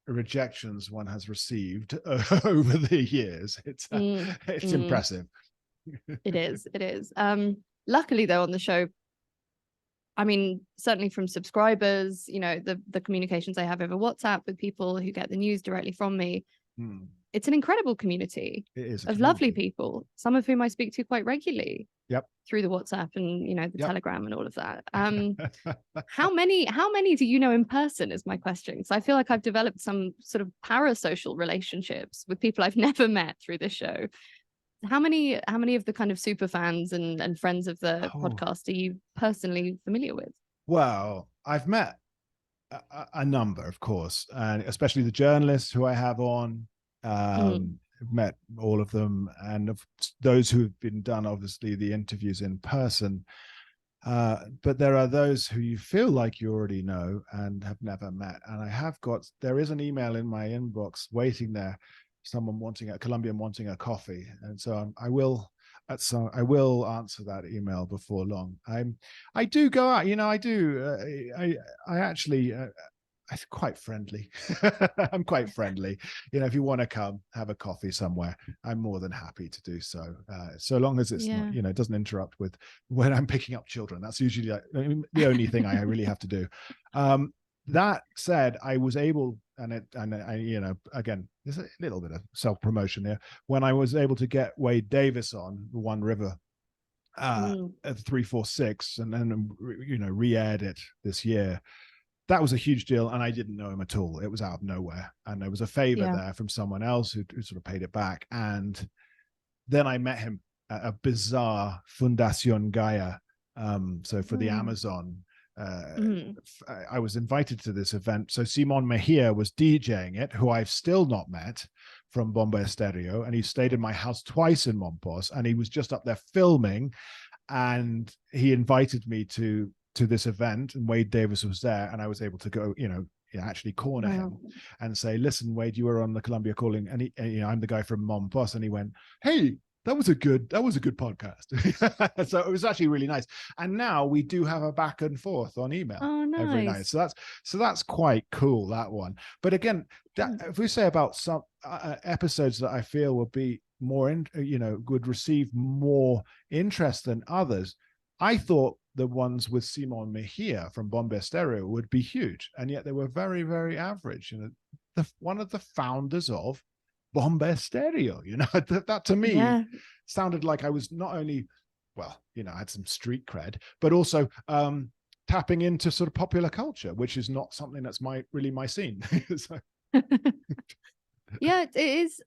Speaker 2: rejections one has received over the years? It's impressive.
Speaker 1: It is. Luckily, though, on the show, I mean, certainly from subscribers, the communications I have over WhatsApp with people who get the news directly from me, it's an incredible community of lovely people, some of whom I speak to quite regularly through the WhatsApp and, the Telegram and all of that. How many do you know in person is my question. Because I feel like I've developed some sort of parasocial relationships with people I've never met through this show. How many of the kind of super fans and friends of the podcast are you personally familiar with?
Speaker 2: Well, I've met a number, of course, and especially the journalists who I have on, met all of them, and of those who have been done, obviously, the interviews in person. But there are those who you feel like you already know and have never met. And there is an email in my inbox waiting there, someone a Colombian wanting a coffee. And so I will answer that email before long. I do go out, I actually, I'm quite friendly. I'm quite friendly. If you want to come have a coffee somewhere, I'm more than happy to do so. So long as it's not, it doesn't interrupt with when I'm picking up children. That's usually the only thing I really have to do. That said, I was able, and I, again, there's a little bit of self-promotion here. When I was able to get Wade Davis on One River at 346, and then re-aired it this year. That was a huge deal, and I didn't know him at all. It was out of nowhere, and there was a favor there from someone else who sort of paid it back. And then I met him at a bizarre Fundación Gaia. So for the Amazon, I was invited to this event. So Simon Mejia was DJing it, who I've still not met, from Bomba Estéreo, and he stayed in my house twice in Mompos, and he was just up there filming, and he invited me to this event, and Wade Davis was there, and I was able to go, actually corner him and say, listen, Wade, you were on the Colombia Calling, and I'm the guy from Mompos, and he went, hey, that was a good podcast. So it was actually really nice. And now we do have a back and forth on email every night. So that's quite cool, that one. But again, if we say about some episodes that I feel would be more would receive more interest than others, I thought the ones with Simon Mejia from Bomba Estéreo would be huge, and yet they were very, very average. One of the founders of Bomba Estéreo, that to me sounded like I was not only, I had some street cred, but also tapping into sort of popular culture, which is not something that's really my scene. So.
Speaker 1: Yeah, it is,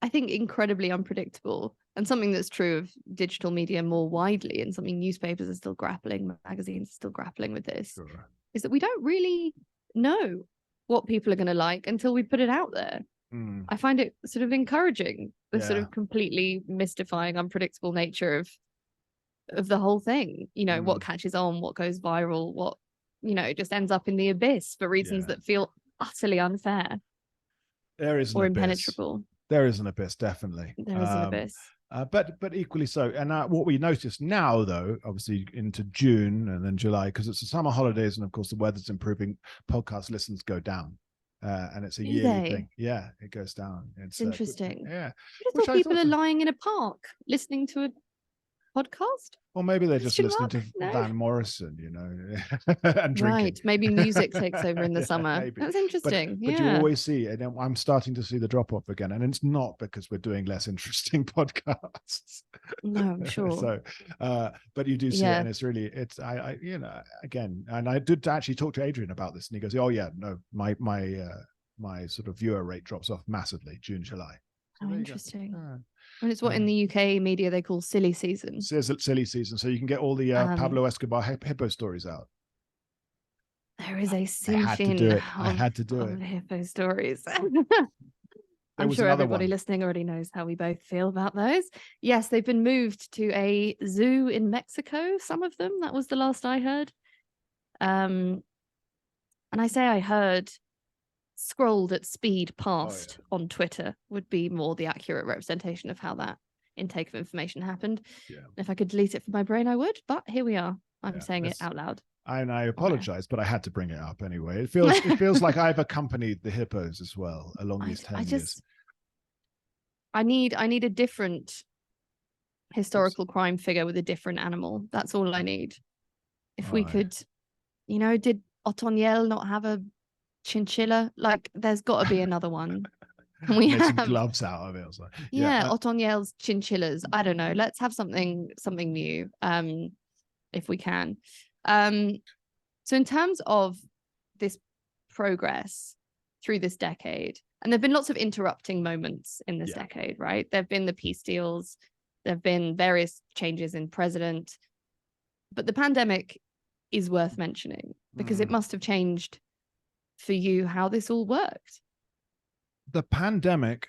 Speaker 1: I think, incredibly unpredictable, and something that's true of digital media more widely, and something newspapers are still grappling, magazines are still grappling with this, is that we don't really know what people are going to like until we put it out there. I find it sort of encouraging, the sort of completely mystifying, unpredictable nature of the whole thing. What catches on, what goes viral, what, it just ends up in the abyss for reasons that feel utterly unfair.
Speaker 2: There is an
Speaker 1: or
Speaker 2: abyss.
Speaker 1: Impenetrable.
Speaker 2: There is an abyss, definitely.
Speaker 1: There is an abyss.
Speaker 2: But equally so. And what we notice now, though, obviously into June and then July, because it's the summer holidays, and of course the weather's improving, podcast listens go down. And it's a yearly thing. Yeah, it goes down.
Speaker 1: It's interesting.
Speaker 2: Yeah.
Speaker 1: I thought people are lying in a park listening to a podcast.
Speaker 2: Or maybe they're just listening to Van Morrison, and drinking.
Speaker 1: Right. Maybe music takes over in the summer. Maybe. That's interesting.
Speaker 2: But you always see, and I'm starting to see the drop off again. And it's not because we're doing less interesting podcasts.
Speaker 1: No, I'm sure.
Speaker 2: So, but you do see it, and I again, and I did actually talk to Adrian about this, and he goes, "Oh yeah, no, my sort of viewer rate drops off massively June, July."
Speaker 1: So interesting. And it's what in the UK media they call silly season.
Speaker 2: Silly season. So you can get all the Pablo Escobar hippo stories out.
Speaker 1: There is a sinfin
Speaker 2: I had to do it.
Speaker 1: Hippo stories. I'm sure everybody listening already knows how we both feel about those. Yes, they've been moved to a zoo in Mexico, some of them. That was the last I heard. And I say I heard, scrolled at speed past on Twitter would be more the accurate representation of how that intake of information happened. If I could delete it from my brain, I would, but here we are. I'm saying it out loud.
Speaker 2: And I apologize, but I had to bring it up anyway. It feels like I've accompanied the hippos as well along these 10 years.
Speaker 1: I need a different historical crime figure with a different animal. That's all I need. If we could, did Otoniel not have a chinchilla? Like, there's got to be another one. And we have
Speaker 2: some gloves out of it.
Speaker 1: Otoniel's chinchillas. I don't know. Let's have something new, if we can. So in terms of this progress through this decade, and there've been lots of interrupting moments in this decade, right? There've been the peace deals, there've been various changes in president, but the pandemic is worth mentioning because it must have changed for you how this all worked.
Speaker 2: The pandemic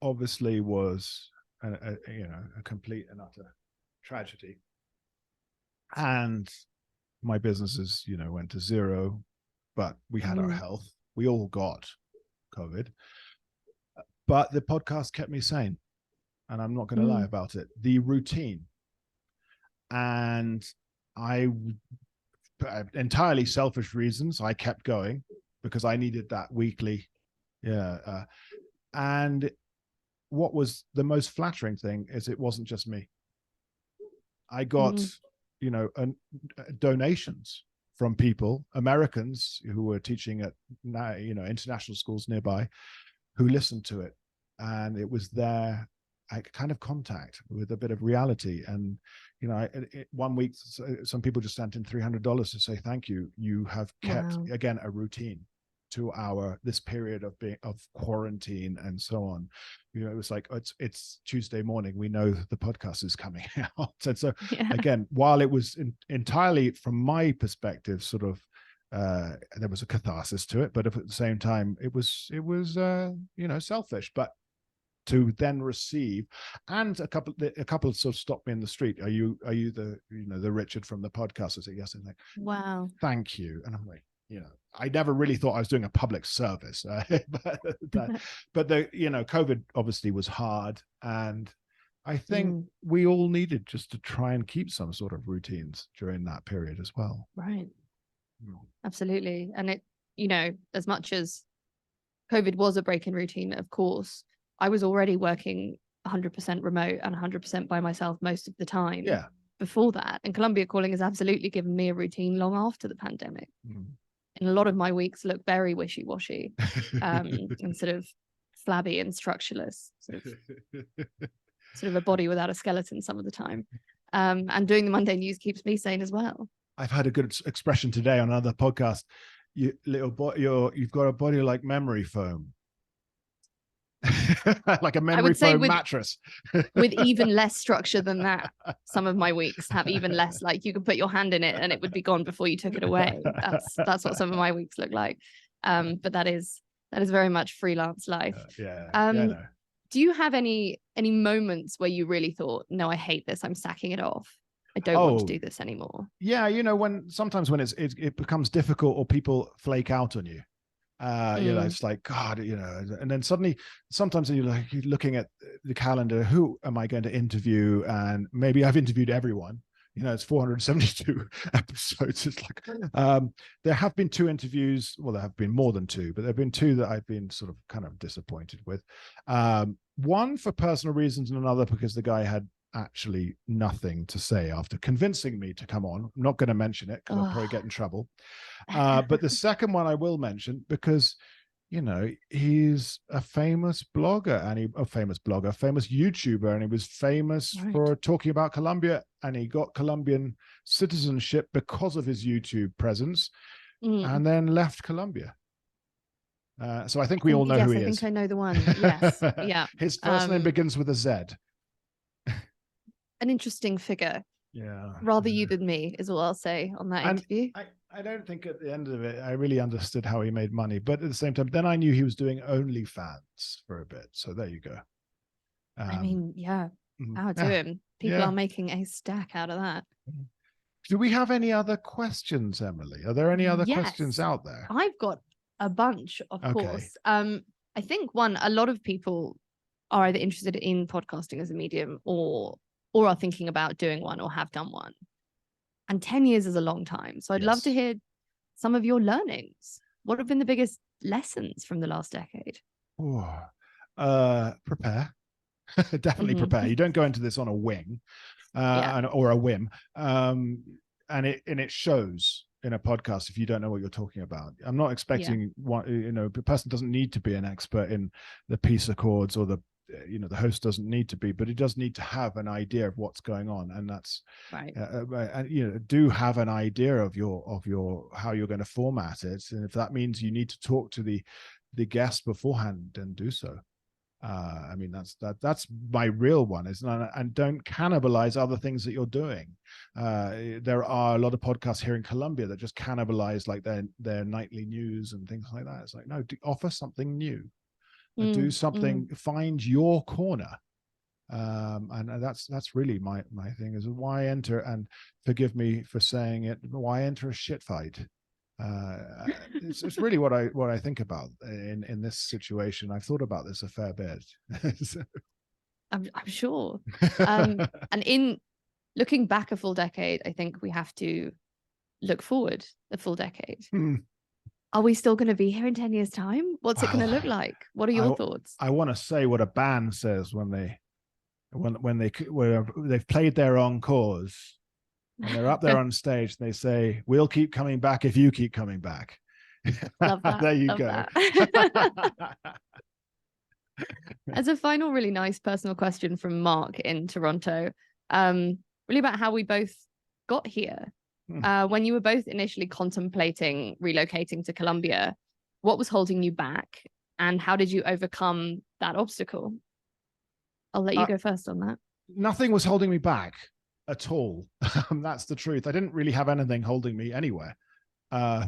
Speaker 2: obviously was a complete and utter tragedy. And my businesses, went to zero, but we had our health. We all got COVID, but the podcast kept me sane. And I'm not going to lie about it. The routine. And entirely selfish reasons, I kept going because I needed that weekly. And what was the most flattering thing is it wasn't just me. I got, donations from people, Americans who were teaching at, international schools nearby, who listened to it. And it was their kind of contact with a bit of reality. And, 1 week, some people just sent in $300 to say, thank you. You have kept, again, a routine to this period of quarantine and so on. It was like, it's Tuesday morning. We know the podcast is coming out. And so again, while it was entirely from my perspective, sort of, there was a catharsis to it, but at the same time, it was selfish, but to then receive, and a couple sort of stopped me in the street. Are you the the Richard from the podcast? I said yes. And like,
Speaker 1: wow,
Speaker 2: thank you. And I'm like, I never really thought I was doing a public service, but the COVID obviously was hard, and I think we all needed just to try and keep some sort of routines during that period as well.
Speaker 1: Right. Absolutely. And it, as much as COVID was a break in routine, of course, I was already working 100% remote and 100% by myself most of the time before that. And Colombia Calling has absolutely given me a routine long after the pandemic. And a lot of my weeks look very wishy-washy and sort of flabby and structureless, sort of a body without a skeleton some of the time. And doing the Monday news keeps me sane as well.
Speaker 2: I've had a good expression today on another podcast. You've got a body like memory foam. Like a memory foam mattress.
Speaker 1: With even less structure than that. Some of my weeks have even less, like you could put your hand in it and it would be gone before you took it away. That's what some of my weeks look like. But that is very much freelance life. Do you have any moments where you really thought, no, I hate this, I'm sacking it off, I don't want to do this anymore?
Speaker 2: Yeah, sometimes when it becomes difficult or people flake out on you. It's like, God, and then suddenly sometimes you're looking at the calendar, who am I going to interview? And maybe I've interviewed everyone. It's 472 episodes. It's like, there have been 2 interviews. Well, there have been more than 2, but there have been 2 that I've been sort of kind of disappointed with. One for personal reasons and another because the guy had actually nothing to say after convincing me to come on. I'm not going to mention it because I'll probably get in trouble. But the second one I will mention because, he's a famous blogger and a famous YouTuber, and he was famous for talking about Colombia, and he got Colombian citizenship because of his YouTube presence and then left Colombia. So I think we all know who he is.
Speaker 1: I think I know the one. Yes. Yeah.
Speaker 2: His first name begins with a Z.
Speaker 1: An interesting figure.
Speaker 2: Yeah.
Speaker 1: Rather you than me is all I'll say on that interview.
Speaker 2: I don't think at the end of it, I really understood how he made money. But at the same time, then I knew he was doing OnlyFans for a bit. So there you go.
Speaker 1: Power to him. People are making a stack out of that.
Speaker 2: Do we have any other questions, Emily? Are there any other questions out there?
Speaker 1: I've got a bunch, of course. I think a lot of people are either interested in podcasting as a medium or are thinking about doing one or have done one. And 10 years is a long time. So I'd love to hear some of your learnings. What have been the biggest lessons from the last decade?
Speaker 2: Prepare. Definitely prepare. You don't go into this on a wing or a whim. And it shows in a podcast if you don't know what you're talking about. I'm not expecting the person doesn't need to be an expert in the peace accords or the host doesn't need to be, but he does need to have an idea of what's going on, and that's right. Do have an idea of your how you're going to format it, and if that means you need to talk to the guest beforehand, then do so. That's my real one, and don't cannibalize other things that you're doing. There are a lot of podcasts here in Colombia that just cannibalize like their nightly news and things like that. It's like, no, offer something new. Do something, find your corner. And that's really my thing, is why enter, and forgive me for saying it, why enter a shit fight? It's really what I think about in this situation. I've thought about this a fair bit.
Speaker 1: I'm sure. And in looking back a full decade, I think we have to look forward a full decade. Are we still going to be here in 10 years' time? What's it going to look like? What are your thoughts?
Speaker 2: I want to say what a band says when they've played their encores and they're up there on stage, and they say, "We'll keep coming back if you keep coming back."
Speaker 1: Love that.
Speaker 2: There you
Speaker 1: Love
Speaker 2: go.
Speaker 1: As a final really nice personal question from Mark in Toronto, really about how we both got here. When you were both initially contemplating relocating to Colombia, what was holding you back, and how did you overcome that obstacle? I'll let you go first on that.
Speaker 2: Nothing was holding me back at all. That's the truth. I didn't really have anything holding me anywhere. I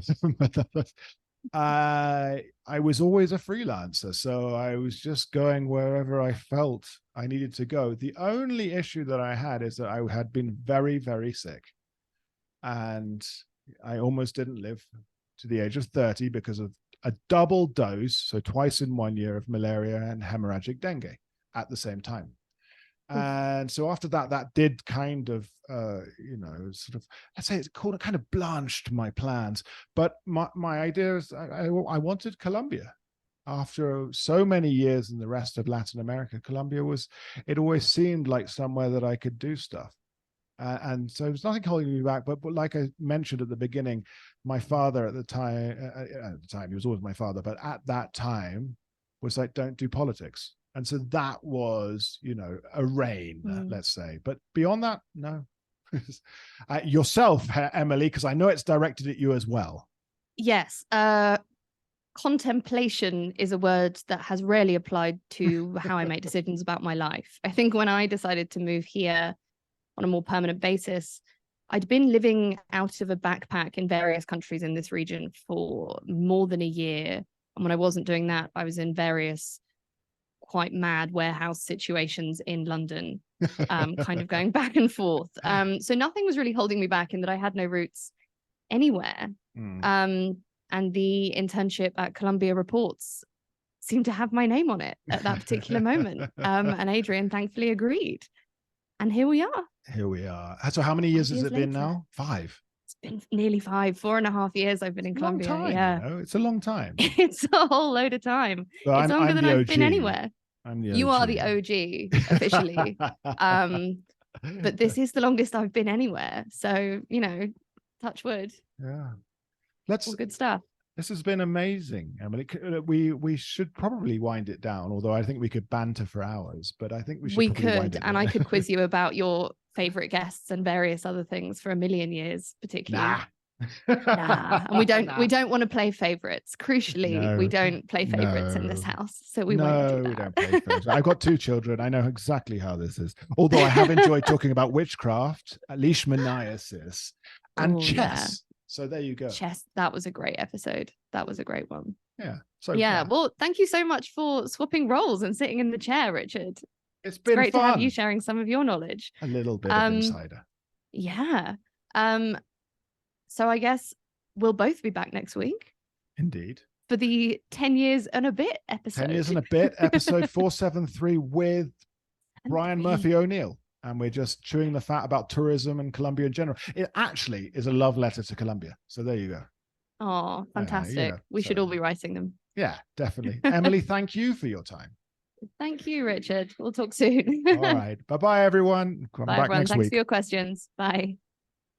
Speaker 2: was always a freelancer, so I was just going wherever I felt I needed to go. The only issue that I had is that I had been very, very sick. And I almost didn't live to the age of 30 because of a double dose, so twice in 1 year, of malaria and hemorrhagic dengue at the same time. And so after that, that did kind of, sort of, let's say, it's called, kind of blanched my plans. But my idea is I wanted Colombia. After so many years in the rest of Latin America, Colombia it always seemed like somewhere that I could do stuff. And so there's nothing holding me back. But like I mentioned at the beginning, my father at the time, he was always my father, but at that time was like, don't do politics. And so that was, a rein, let's say. But beyond that, no. Yourself, Emily, because I know it's directed at you as well.
Speaker 1: Yes. Contemplation is a word that has rarely applied to how I make decisions about my life. I think when I decided to move here on a more permanent basis, I'd been living out of a backpack in various countries in this region for more than a year. And when I wasn't doing that, I was in various quite mad warehouse situations in London, kind of going back and forth. So nothing was really holding me back, in that I had no roots anywhere. And the internship at Colombia Reports seemed to have my name on it at that particular moment. And Adrian thankfully agreed. And here we are.
Speaker 2: Here we are. So how many years has it been now? 5.
Speaker 1: It's been nearly 5, 4.5 years I've been in Colombia.
Speaker 2: Long time,
Speaker 1: yeah.
Speaker 2: It's a long time.
Speaker 1: It's a whole load of time.
Speaker 2: But
Speaker 1: it's longer than I've been anywhere.
Speaker 2: You
Speaker 1: are the OG officially. But this is the longest I've been anywhere. So, touch wood.
Speaker 2: Yeah.
Speaker 1: All good stuff.
Speaker 2: This has been amazing, Emily. We should probably wind it down, although I think we could banter for hours, but I think we should wind it
Speaker 1: and
Speaker 2: down.
Speaker 1: I could quiz you about your favorite guests and various other things for a million years, particularly. Nah. And we don't want to play favorites. Crucially, we don't play favorites in this house. So we won't do that.
Speaker 2: We don't play favorites. I've got 2 children. I know exactly how this is. Although I have enjoyed talking about witchcraft, leishmaniasis, and chess. Yeah. So there you go.
Speaker 1: Chess. That was a great episode. That was a great one.
Speaker 2: Yeah.
Speaker 1: So yeah. Well, thank you so much for swapping roles and sitting in the chair, Richard.
Speaker 2: It's been
Speaker 1: great
Speaker 2: fun.
Speaker 1: to have you sharing some of your knowledge.
Speaker 2: A little bit of insider.
Speaker 1: Yeah. So I guess we'll both be back next week.
Speaker 2: Indeed.
Speaker 1: For the 10 years and a bit episode.
Speaker 2: 10 years and a bit, episode 473 with Brian Murphy O'Neill. And we're just chewing the fat about tourism and Colombia in general. It actually is a love letter to Colombia. So there you go.
Speaker 1: Oh, fantastic. We should all be writing them.
Speaker 2: Yeah, definitely. Emily, thank you for your time.
Speaker 1: Thank you, Richard. We'll talk soon.
Speaker 2: All right. Bye-bye, everyone. Come back
Speaker 1: everyone.
Speaker 2: next
Speaker 1: Thanks
Speaker 2: week.
Speaker 1: for your questions. Bye.